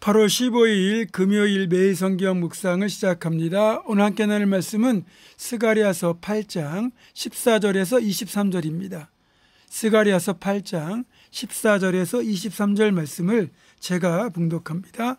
8월 15일 금요일 매일 성경 묵상을 시작합니다. 오늘 함께 나눌 말씀은 스가랴서 8장 14절에서 23절입니다. 스가랴서 8장 14절에서 23절 말씀을 제가 봉독합니다.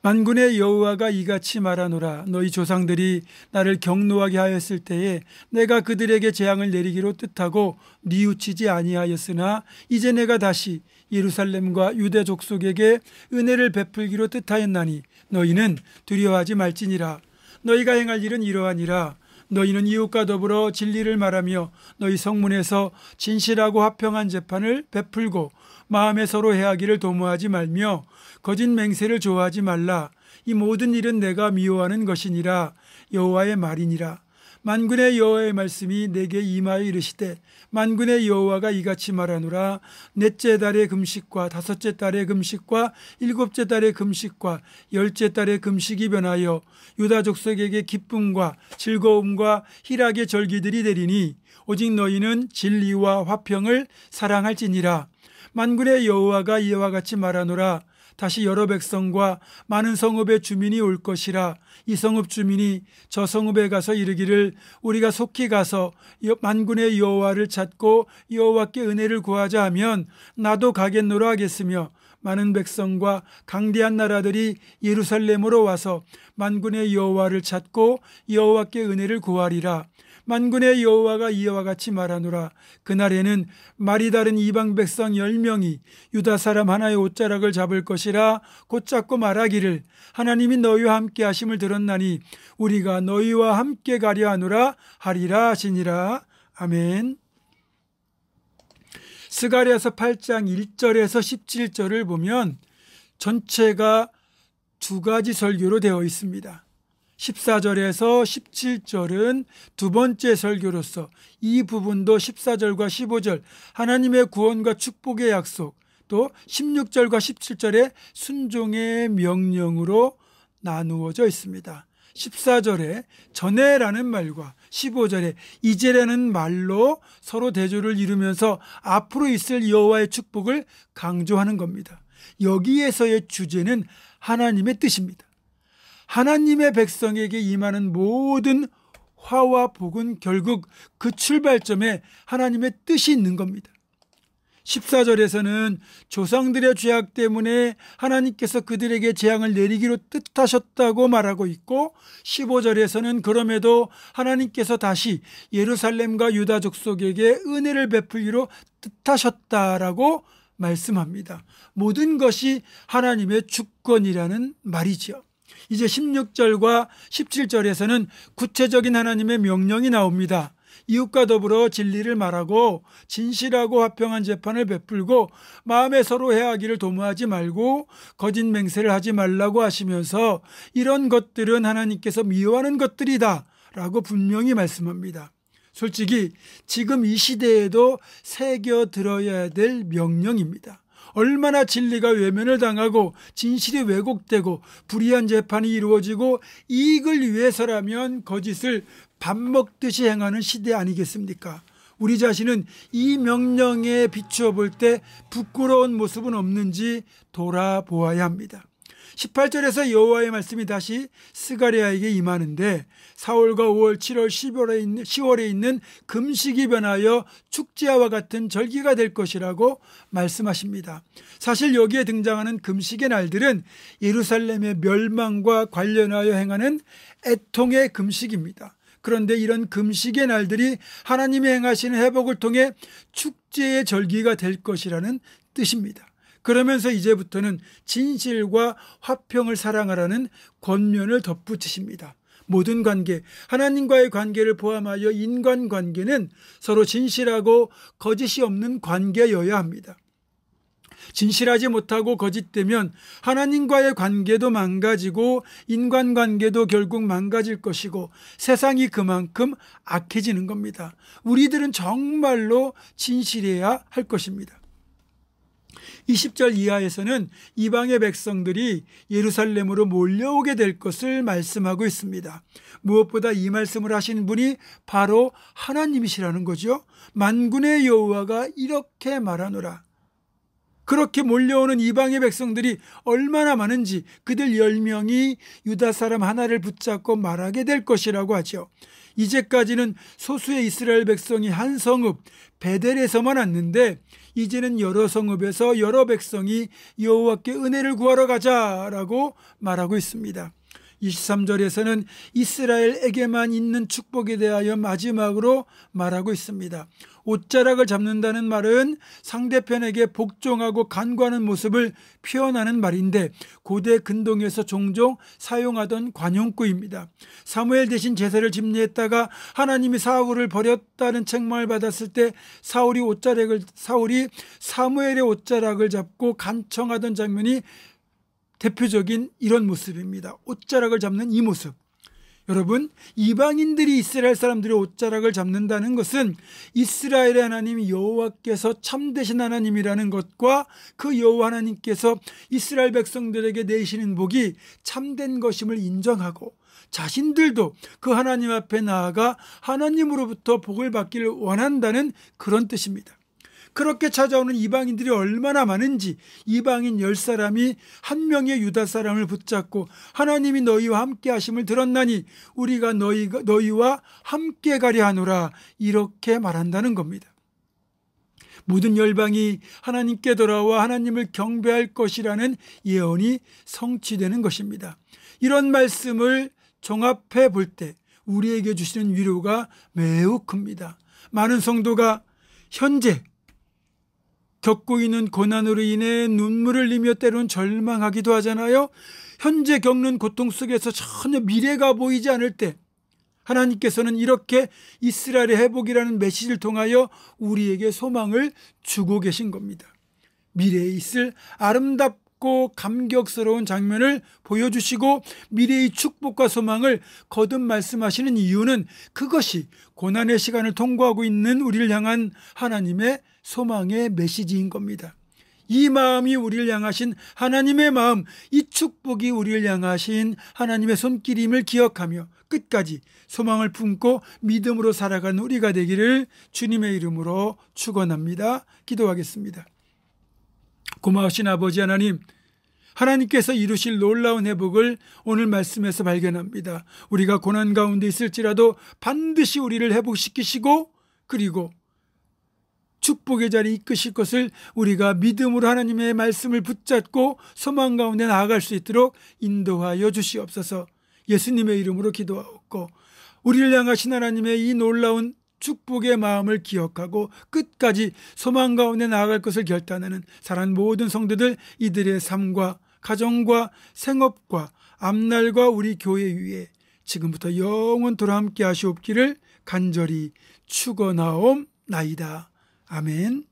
만군의 여호와가 이같이 말하노라. 너희 조상들이 나를 경노하게 하였을 때에 내가 그들에게 재앙을 내리기로 뜻하고 뉘우치지 아니하였으나 이제 내가 다시 예루살렘과 유대 족속에게 은혜를 베풀기로 뜻하였나니 너희는 두려워하지 말지니라. 너희가 행할 일은 이러하니라. 너희는 이웃과 더불어 진리를 말하며 너희 성문에서 진실하고 화평한 재판을 베풀고 마음에 서로 해하기를 도모하지 말며 거짓 맹세를 좋아하지 말라. 이 모든 일은 내가 미워하는 것이니라. 여호와의 말이니라. 만군의 여호와의 말씀이 내게 임하여 이르시되 만군의 여호와가 이같이 말하노라. 넷째 달의 금식과 다섯째 달의 금식과 일곱째 달의 금식과 열째 달의 금식이 변하여 유다 족속에게 기쁨과 즐거움과 희락의 절기들이 되리니 오직 너희는 진리와 화평을 사랑할지니라. 만군의 여호와가 이와 같이 말하노라. 다시 여러 백성과 많은 성읍의 주민이 올 것이라. 이 성읍 주민이 저 성읍에 가서 이르기를 우리가 속히 가서 만군의 여호와를 찾고 여호와께 은혜를 구하자 하면 나도 가겠노라 하겠으며 많은 백성과 강대한 나라들이 예루살렘으로 와서 만군의 여호와를 찾고 여호와께 은혜를 구하리라. 만군의 여호와가 이와 같이 말하노라. 그날에는 말이 다른 이방 백성 10명이 유다 사람 하나의 옷자락을 잡을 것이라. 곧 잡고 말하기를 하나님이 너희와 함께 하심을 들었나니 우리가 너희와 함께 가려 하노라 하리라 하시니라. 아멘. 스가랴서 8장 1절에서 17절을 보면 전체가 두 가지 설교로 되어 있습니다. 14절에서 17절은 두 번째 설교로서 이 부분도 14절과 15절 하나님의 구원과 축복의 약속, 또 16절과 17절의 순종의 명령으로 나누어져 있습니다. 14절에 전에라는 말과 15절에 이제라는 말로 서로 대조를 이루면서 앞으로 있을 여호와의 축복을 강조하는 겁니다. 여기에서의 주제는 하나님의 뜻입니다. 하나님의 백성에게 임하는 모든 화와 복은 결국 그 출발점에 하나님의 뜻이 있는 겁니다. 14절에서는 조상들의 죄악 때문에 하나님께서 그들에게 재앙을 내리기로 뜻하셨다고 말하고 있고 15절에서는 그럼에도 하나님께서 다시 예루살렘과 유다 족속에게 은혜를 베풀기로 뜻하셨다라고 말씀합니다. 모든 것이 하나님의 주권이라는 말이죠. 이제 16절과 17절에서는 구체적인 하나님의 명령이 나옵니다. 이웃과 더불어 진리를 말하고 진실하고 화평한 재판을 베풀고 마음에 서로 해하기를 도모하지 말고 거짓 맹세를 하지 말라고 하시면서 이런 것들은 하나님께서 미워하는 것들이다 라고 분명히 말씀합니다. 솔직히 지금 이 시대에도 새겨 들어야 될 명령입니다. 얼마나 진리가 외면을 당하고 진실이 왜곡되고 불의한 재판이 이루어지고 이익을 위해서라면 거짓을 밥 먹듯이 행하는 시대 아니겠습니까? 우리 자신은 이 명령에 비추어 볼 때 부끄러운 모습은 없는지 돌아보아야 합니다. 18절에서 여호와의 말씀이 다시 스가랴에게 임하는데 4월과 5월, 7월, 10월에 있는 금식이 변하여 축제와 같은 절기가 될 것이라고 말씀하십니다. 사실 여기에 등장하는 금식의 날들은 예루살렘의 멸망과 관련하여 행하는 애통의 금식입니다. 그런데 이런 금식의 날들이 하나님이 행하시는 회복을 통해 축제의 절기가 될 것이라는 뜻입니다. 그러면서 이제부터는 진실과 화평을 사랑하라는 권면을 덧붙이십니다. 모든 관계, 하나님과의 관계를 포함하여 인간관계는 서로 진실하고 거짓이 없는 관계여야 합니다. 진실하지 못하고 거짓되면 하나님과의 관계도 망가지고 인간관계도 결국 망가질 것이고 세상이 그만큼 악해지는 겁니다. 우리들은 정말로 진실해야 할 것입니다. 20절 이하에서는 이방의 백성들이 예루살렘으로 몰려오게 될 것을 말씀하고 있습니다. 무엇보다 이 말씀을 하신 분이 바로 하나님이시라는 거죠. 만군의 여호와가 이렇게 말하노라. 그렇게 몰려오는 이방의 백성들이 얼마나 많은지 그들 10명이 유다 사람 하나를 붙잡고 말하게 될 것이라고 하죠. 이제까지는 소수의 이스라엘 백성이 한 성읍 베델에서만 왔는데 이제는 여러 성읍에서 여러 백성이 여호와께 은혜를 구하러 가자라고 말하고 있습니다. 23절에서는 이스라엘에게만 있는 축복에 대하여 마지막으로 말하고 있습니다. 옷자락을 잡는다는 말은 상대편에게 복종하고 간구하는 모습을 표현하는 말인데 고대 근동에서 종종 사용하던 관용구입니다. 사무엘 대신 제사를 집례했다가 하나님이 사울을 버렸다는 책망을 받았을 때 사울이 사무엘의 옷자락을 잡고 간청하던 장면이 대표적인 이런 모습입니다. 옷자락을 잡는 이 모습. 여러분, 이방인들이 이스라엘 사람들의 옷자락을 잡는다는 것은 이스라엘의 하나님 여호와께서 참되신 하나님이라는 것과 그 여호와 하나님께서 이스라엘 백성들에게 내시는 복이 참된 것임을 인정하고 자신들도 그 하나님 앞에 나아가 하나님으로부터 복을 받기를 원한다는 그런 뜻입니다. 그렇게 찾아오는 이방인들이 얼마나 많은지 이방인 10사람이 한 명의 유다 사람을 붙잡고 하나님이 너희와 함께 하심을 들었나니 우리가 너희와 함께 가려 하노라 이렇게 말한다는 겁니다. 모든 열방이 하나님께 돌아와 하나님을 경배할 것이라는 예언이 성취되는 것입니다. 이런 말씀을 종합해 볼 때 우리에게 주시는 위로가 매우 큽니다. 많은 성도가 현재 겪고 있는 고난으로 인해 눈물을 흘리며 때로는 절망하기도 하잖아요. 현재 겪는 고통 속에서 전혀 미래가 보이지 않을 때 하나님께서는 이렇게 이스라엘의 회복이라는 메시지를 통하여 우리에게 소망을 주고 계신 겁니다. 미래에 있을 아름답고 감격스러운 장면을 보여주시고 미래의 축복과 소망을 거듭 말씀하시는 이유는 그것이 고난의 시간을 통과하고 있는 우리를 향한 하나님의 소망의 메시지인 겁니다. 이 마음이 우리를 향하신 하나님의 마음, 이 축복이 우리를 향하신 하나님의 손길임을 기억하며 끝까지 소망을 품고 믿음으로 살아가는 우리가 되기를 주님의 이름으로 축원합니다. 기도하겠습니다. 고마우신 아버지 하나님, 하나님께서 이루실 놀라운 회복을 오늘 말씀에서 발견합니다. 우리가 고난 가운데 있을지라도 반드시 우리를 회복시키시고 그리고 축복의 자리에 이끄실 것을 우리가 믿음으로 하나님의 말씀을 붙잡고 소망 가운데 나아갈 수 있도록 인도하여 주시옵소서. 예수님의 이름으로 기도하옵고 우리를 향하신 하나님의 이 놀라운 축복의 마음을 기억하고 끝까지 소망 가운데 나아갈 것을 결단하는 사랑하는 모든 성도들, 이들의 삶과 가정과 생업과 앞날과 우리 교회 위에 지금부터 영원토록 함께 하시옵기를 간절히 축원하옵나이다. 아멘.